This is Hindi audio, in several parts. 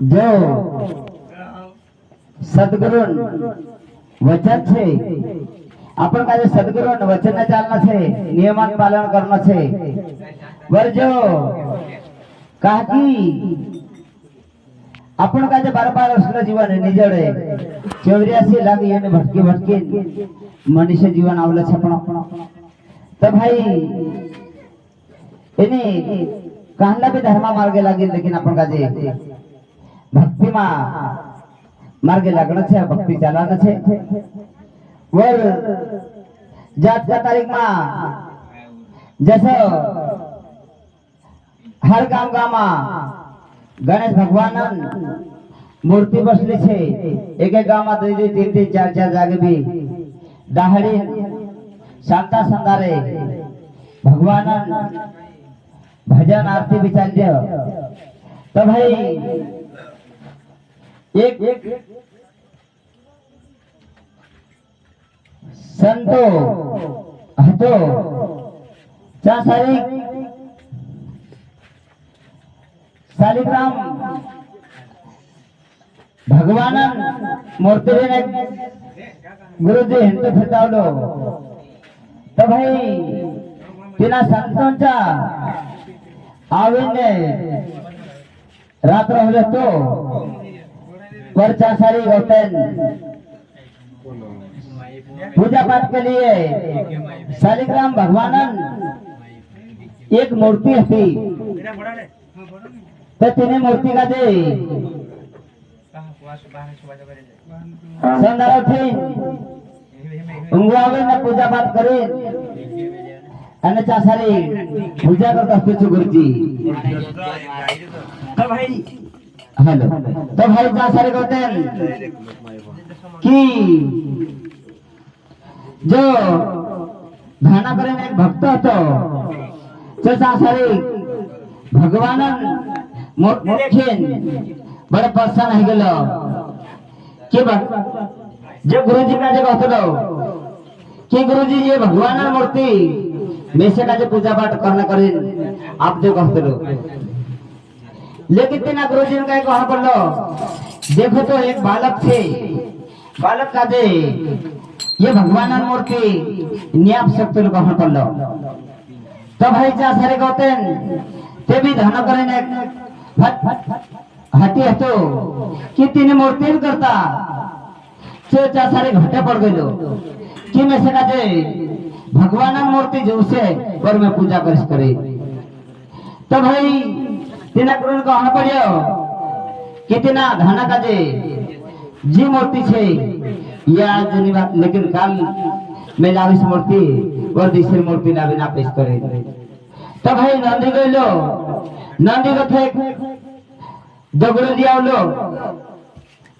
जो सद्गुरु वचन छे अपन का जो सद्गुरु वचन चालना छे नियमन पालन करना छे वर जो काकी अपन का जो 12 वर्ष जीवन निजड़े 84 लाख ये भटके भटके मनुष्य जीवन आवले छे तो भाई इने कहला भी धर्म मार्गे लागे लेकिन अपन का जे भक्ति मा मार्गे लगना छे भक्ति चलाना छे वर जात का तारीख मा जैसे हर गांव गामा गणेश भगवान मूर्ति बसली छे एक एक गांव में 2 2 3 3 4 4 जागे भी दाहड़ी शांता संदारे भगवान भजन आरती भी चल दियो तो भाई एक संतो हतो चा सारी शालिग्राम भगवान मूर्ति ने गुरुजी हिंदू फिरतावलो तो भाई तिना संतोंचा आविने रात्र हो तो वरचा सारी होतन पूजा पाठ के लिए शालिग्राम भगवान एक मूर्ति थी तो तिने मूर्ति का दे संदार थी उंगवावे ने पूजा पाठ करे અને ચાસારી પૂજા કરતા સ્પેચુ ગુરુજી તો ભાઈ हेलो तो भाई चासारी कहते हैं कि जो धाना करे एक भक्त હતો तो चासारी भगवान मोक्षेन बड़े परेशान हो गेलो कि जो गुरुजी का जे कहतो कि गुरुजी ये भगवान मूर्ति मेसे का जो पूजा पाठ करना करे आप जो कहते लो लेकिन तेना गुरुजी ने कहा बोलो देखो तो एक बालक थे बालक का दे ये भगवान मूर्ति न्याप सकते लोग कहा बोलो तो भाई जा सारे कहते ते भी धन करे ने हटी हतो कि तीन मूर्ति करता से चा सारे घटे पड़ गए कि मेसे का दे भगवान मूर्ति जो से पर में पूजा करिस करे तो भाई तिना गुरु को कहा पड़ियो कितना धाना का जे जी मूर्ति छे या जनी बात लेकिन काल में लाविस मूर्ति और दूसरी मूर्ति लावे ना पेश करे तो भाई नंदी गइलो नंदी को थे दगड़ दियावलो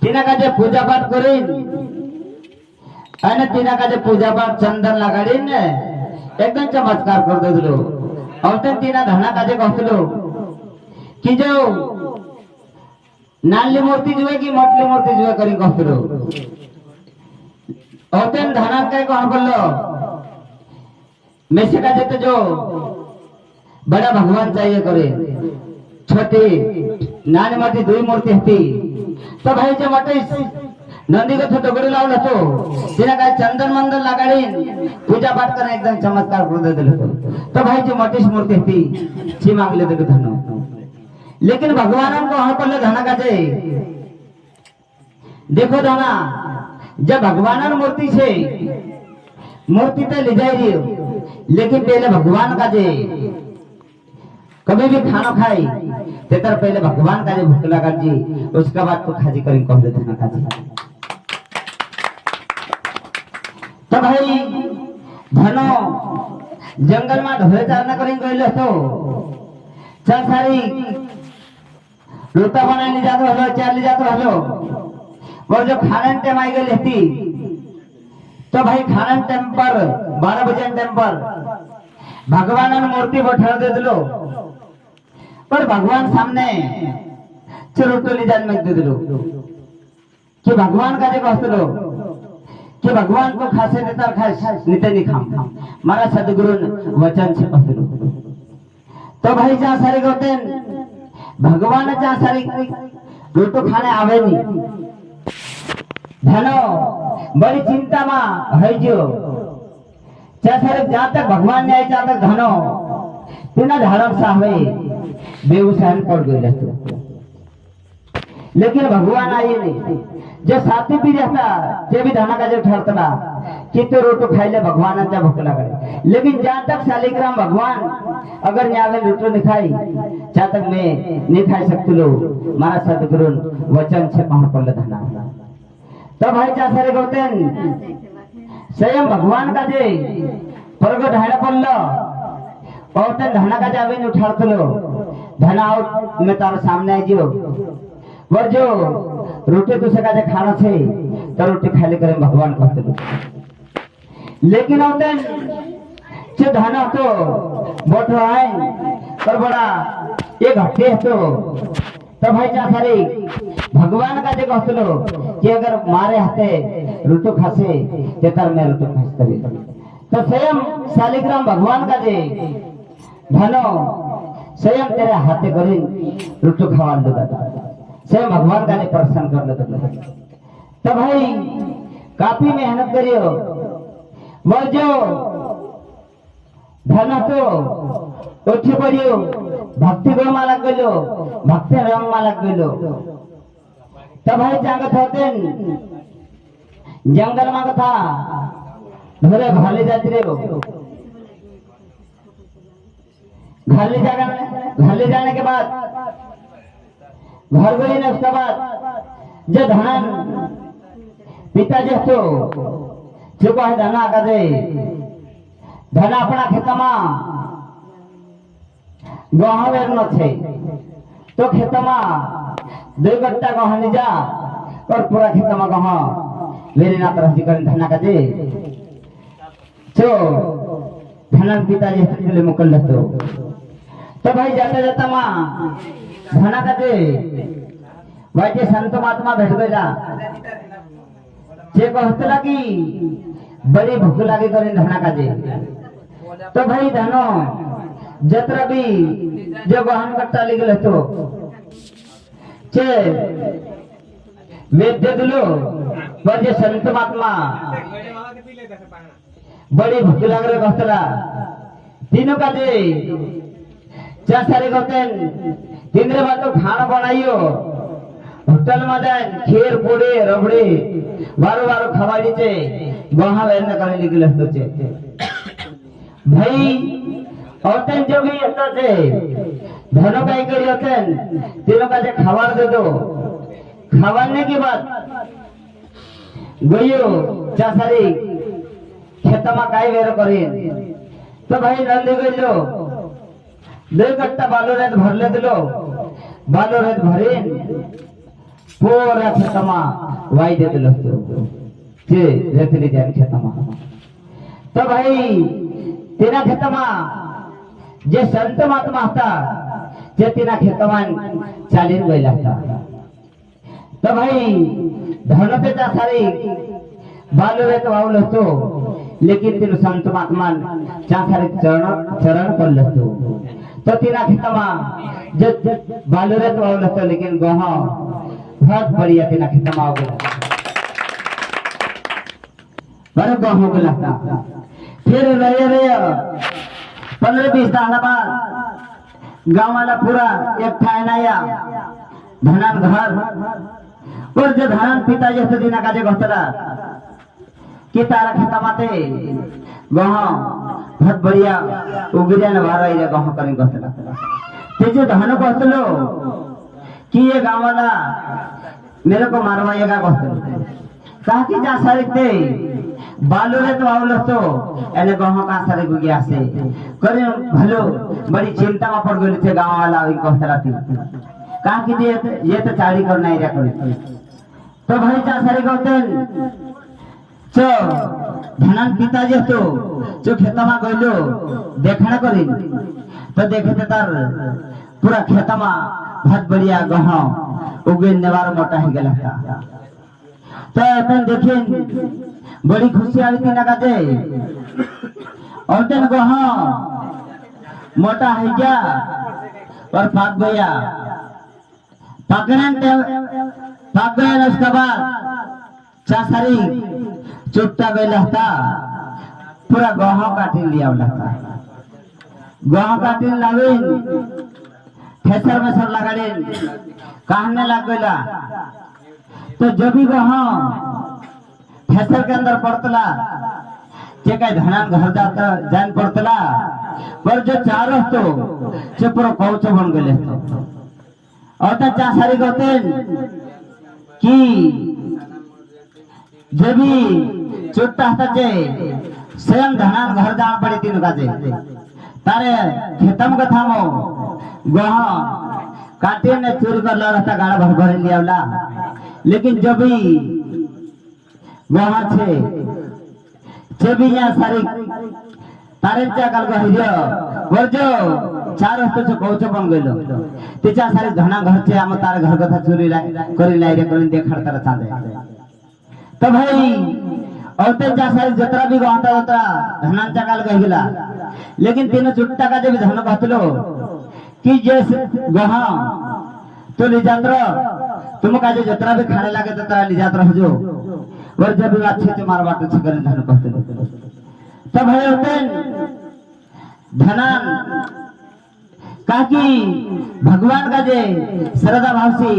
तिना का जे पूजा पाठ करे અને તેના કાજે પૂજા પાठ ચંદન લગાડીને એકદમ ચમત્કાર કરી દેલો હવે તેના ધણા કાજે કહતલો कि जो नाली मूर्ति जुए की मोटली मूर्ति जुए करी कहतलो होते धना काय कौन बोलो मेसे का जेते जो बड़ा भगवान चाहिए करे छोटी नानी मोटी 2 मूर्ति थी तो भाई जो मोटे नंदी को दगड़ लावल तो तिना का चंदन मंदन लगाड़ी पूजा पाठ करने एकदम चमत्कार कर दे तो भाई जो मोटी मूर्ति थी छी मांग ले दे धन लेकिन भगवान को वहां पर धना का जे देखो धना जब भगवान मूर्ति से मूर्ति तो ले जाए लेकिन पहले भगवान का जे कभी भी खाना खाई तेतर पहले भगवान का जे भूख लगा जी उसका बाद तो खाजी करी कह देते ना खाजी तो भाई धनो जंगल में ढोले चालना करें गइलो तो चल सारी रोटा बनाने जातो हलो चाल जातो हलो और जो खाने टाइम आई गई थी तो भाई खाने टाइम पर 12 बजे टाइम पर भगवान मूर्ति बैठा दे दिलो पर भगवान सामने रोटली जान में दे दिलो कि भगवान का जो कहते कि भगवान को खासे नेता खास नीते नहीं खाम मारा सदगुरु वचन से कहते तो भाई जा सारे कहते भगवान जा सारी रोटो खाने आवे नहीं धनो बड़ी चिंता में है जो चाहे जहाँ तक भगवान ने जहाँ तक धनो तेना धारण साहबे बेगूसराय पड़ गए लेकिन भगवान आए नहीं जो साथी भी रहता ते भी धना का जो ठहरता कि तो रोटो खाई ले भगवान जब भूख लगे लेकिन जहाँ तक शालिग्राम भगवान अगर न्यावे रोटो नहीं खाई जहाँ तक मैं नहीं खाई सकती लो मारा सदगुरु वचन से पहुंच पड़ धना तो भाई जा सारे गौतन स्वयं भगवान का जे प्रगट है पड़लो और धना का जावे नहीं उठाड़ लो धना आउट में तारो सामने आई जो और जो रोटी तुझे का खाना छे तो रोटी खाली करें भगवान कहते लो लेकिन होते जो धना तो बोटो है पर बड़ा ये घटे है तो भाई जा सारे भगवान का जो कहते लो कि अगर मारे हाथे रोटो खासे ते तर में रोटो खास करी तो स्वयं शालिग्राम भगवान का जे धनो स्वयं तेरे हाथे करी रोटो खावा लो स्वयं भगवान का प्रसन्न कर लो तो भाई काफी मेहनत करियो वो जो धन तो उठे पड़ियो भक्ति गुण में लग गलो भक्ति रंग में लग गलो तो भाई जागत होते जंगल में कथा धरे भाले जाती रे घाले जाने के बाद घर गई ने उसके बाद जो धन पिताजी तो जो है धना का दे धना अपना खेत में गहा वेरनो छे तो खेत में 2 गट्टा गहा ले जा और पूरा खेत में गहा वेरे ना तरह कर धना का दे जो धनन पिताजी के लिए मुकल लेतो तो भाई जाते जाता मां धना का दे भाई संत महात्मा भेट गया जे कहतला कि बड़ी भूख लागे करे धना का दे तो भाई धनो जतरा भी जो गहन कट्टा ले गेले तो चे वेद दे दिलो पर जे संत महात्मा बड़ी भूख लाग रहे कहतला तीनों का दे चा सारे कहते तीन रे बात तो खाना बनाइयो होटल में जाए खीर पूड़ी रबड़ी बारो बारो खवाड़ी चे गहा वेरने करे लिखले तो चे भाई औरतन जो भी होता थे धनो का करी होते तीनों का जे खबर दे दो खवाने के बाद गयो चा सारी खेत में काई वेर करे तो भाई नंदी गयो 2 गट्टा बालो रेत भरले दिलो बालो रेत भरीन पूरा खेत में वाई दे दिलो जे रेतली जाए खेत में तो भाई तेरा खेत में जे संत महात्मा था जे तेरा खेत में चालीन गईला था तो भाई धनते जा सारी बालो रेत वावलो तो लेकिन तेरे संत महात्मा जा सारी चरण कर लेतो तो तेरा खेतमा जब बालो रे तो आवल तो लेकिन गहा बहुत बढ़िया तेरा खेतमा हो गया बड़े गहा हो गया था फिर रहे 15-20 दिन बाद गांव वाला पूरा एक ठान आया धनन घर और जो धनन पिताजी से दिना का जे कहतला कि तारा खेतमाते गहा बहुत बढ़िया उगरिया ने बारा इधर गाँव करें कहतला तेजे धनो कहतलो कि ये गाँव वाला मेरे को मारवाएगा कहतलो कहा कि जा सरकते बालो रे तो आवलो तो एने गाँव का सरक गया से करे भलो बड़ी चिंता में पड़ गई थे गाँव वाला वही कहतला थी कहा कि ये तो चारी करना ही रहा तो भाई जा सरक कहते चो धनन पिताजी तो जो खेत में गईलो देखना करी तो देखे थे तार पूरा खेत में बहुत बढ़िया गहा उगे नेवार मोटा ही गला था तो अपन देखें बड़ी खुशी आई थी ना दे और तेन गहा मोटा है क्या और पाक गया पकड़े उसके बाद चासारी चुट्टा गया था पूरा गहा काटी लिया गहा काटी लावे ठेसर में सब लगाड़े कहने लग गया तो जब भी गहा ठेसर के अंदर पड़तला जे कई धनान घर जाता जान पड़तला पर जो चारों तो जे पूरा कौच बन गए और तो चासारी कहते कि जब भी चुट्टा चे स्वयं धनान घर जान पड़ी तीन काजे तारे खेतम कथा मो गहा काटे ने चोरी कर ला रहता गाड़ा भर भर लिया लेकिन जब भी गहा भी यहाँ सारी तारे कल कहियो जो चार हस्त से कौच बन गइलो तिचा सारी धना घर से हम तार घर कथा चोरी करी लाई रे करी देखाड़ तार चांदे तो भाई औते जा सारी जतरा भी गहता जतरा धनांचा काल कहिला लेकिन तीन चुट्टा का जब धन कहतलो कि जे गहा तो लिजात्र तुम का जो जतरा भी खाने लागे ततरा लिजात रह जो और जब भी अच्छे से मार बात से करे धन कहतलो तब है औते धनान काकी भगवान का जे श्रद्धा भाव से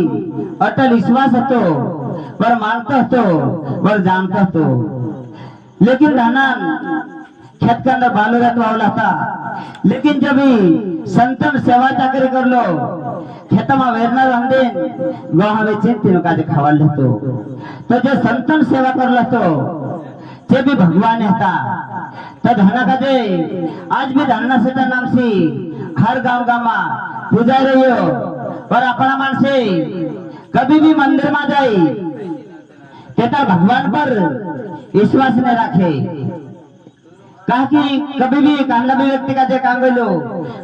अटल विश्वास हतो पर मानता हतो पर जानता हतो लेकिन धनान खेत के अंदर बालू रहता था लेकिन जब भी संतन सेवा चाकरी कर लो खेत में वेरना रंदेन गहा में तीनों का खावाल लेतो तो जो संतन सेवा कर लेतो जे भी भगवान था तो धना का जे आज भी धन्ना से नाम से हर गांव में पूजा रही हो पर अपना मन से कभी भी मंदिर में जाए तेता भगवान पर विश्वास न रखे कहा कभी भी कहना भी व्यक्ति का जे काम गलो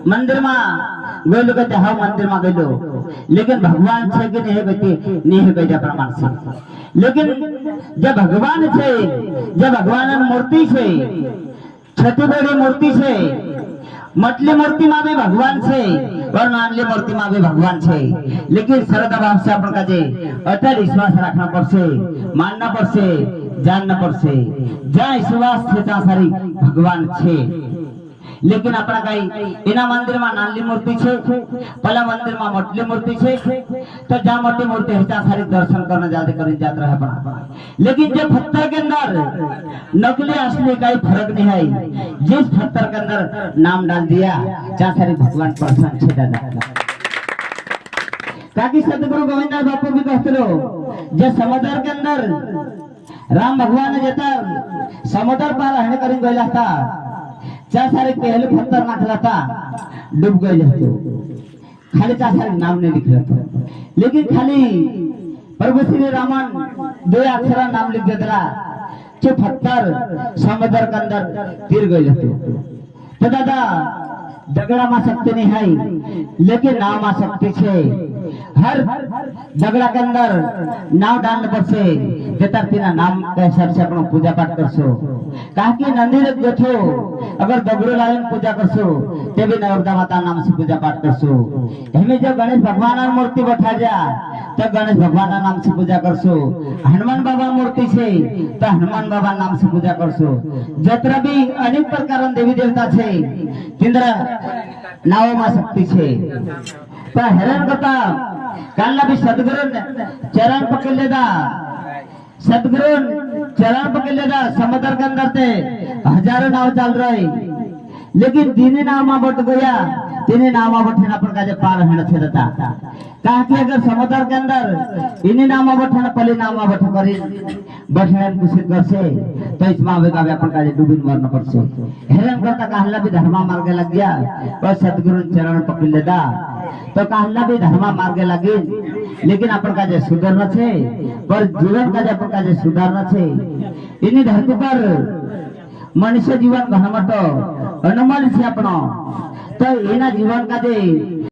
मंदिर में गलो कहते हाँ मंदिर में गलो लेकिन भगवान छे कि नहीं है कहते प्रमाण से लेकिन जब भगवान छे जब भगवान मूर्ति छे छोटी बड़ी मूर्ति छे मटली मूर्ति में भी भगवान छे और नानली मूर्ति में भी भगवान छे लेकिन श्रद्धा भाव से अपन का जे अटल विश्वास रखना पड़से मानना पड़से जानना पड़से जहाँ विश्वास छे ता सारी भगवान छे लेकिन अपना कई इना मंदिर में नानली मूर्ति छे पहला मंदिर में मटली मूर्ति छे तो जहाँ मोटी मूर्ति है ता सारी दर्शन करने जाते करी जात रहे अपना लेकिन जो पत्थर के अंदर नकली असली का फर्क नहीं है जिस पत्थर के अंदर नाम डाल दिया जहाँ सारी भगवान प्रसन्न छे दादा काकी सतगुरु गोविंद बापू भी कहते लो जो समुद्र के अंदर राम भगवान जेता समुद्र पार रहने करी गया था चार सारे पहले पत्थर नाखला था डूब गए खाली चार सारे नाम नहीं लिख रहा था लेकिन खाली प्रभु श्री रामन दो अक्षरा नाम लिख देता जो पत्थर समुद्र के अंदर गिर गए तो दादा दगड़ा मा सकते नहीं है लेकिन नाव मा सकते छे हर दगड़ा के अंदर नाव डालने पर से देता तीना नाम के हिसाब से अपना पूजा पाठ करसो कहा कि नंदी देखो अगर दगड़ो लाइन पूजा करसो ते भी नर्मदा माता नाम से पूजा पाठ करसो हमें जब गणेश भगवान मूर्ति बैठा जा तो गणेश भगवान नाम से पूजा करसो हनुमान बाबा मूर्ति से तो हनुमान बाबा नाम से पूजा करसो जतरा भी अनेक प्रकार देवी देवता छे तिंद्रा नाव मा शक्ति छे पर हैरान करता कालना भी सदगुरु चरण पकड़ लेदा सदगुरु चरण पकड़ लेदा समुद्र के अंदर ते हजारों नाव चल रही लेकिन दीने नाव में बट गया तीने नाव में बैठना पर का पार रहना छे देता कहा कि अगर समुद्र के अंदर इन्हीं नाव में बैठना पहले नाव में बैठ करी बैठने कुछ कर से तो इस मावे का अपन का डूबी मरना पड़ से हैरान करता कहला भी धर्मा मार्ग लग गया और सदगुरु चरण पकड़ लेदा तो कहला भी धर्मा मार्ग लगे लेकिन अपन का सुधरना छे पर जीवन का अपन का सुधारना छे इन्हीं धरती पर मनुष्य जीवन घनमटो अनमोल छे अपनो तो एना जीवन का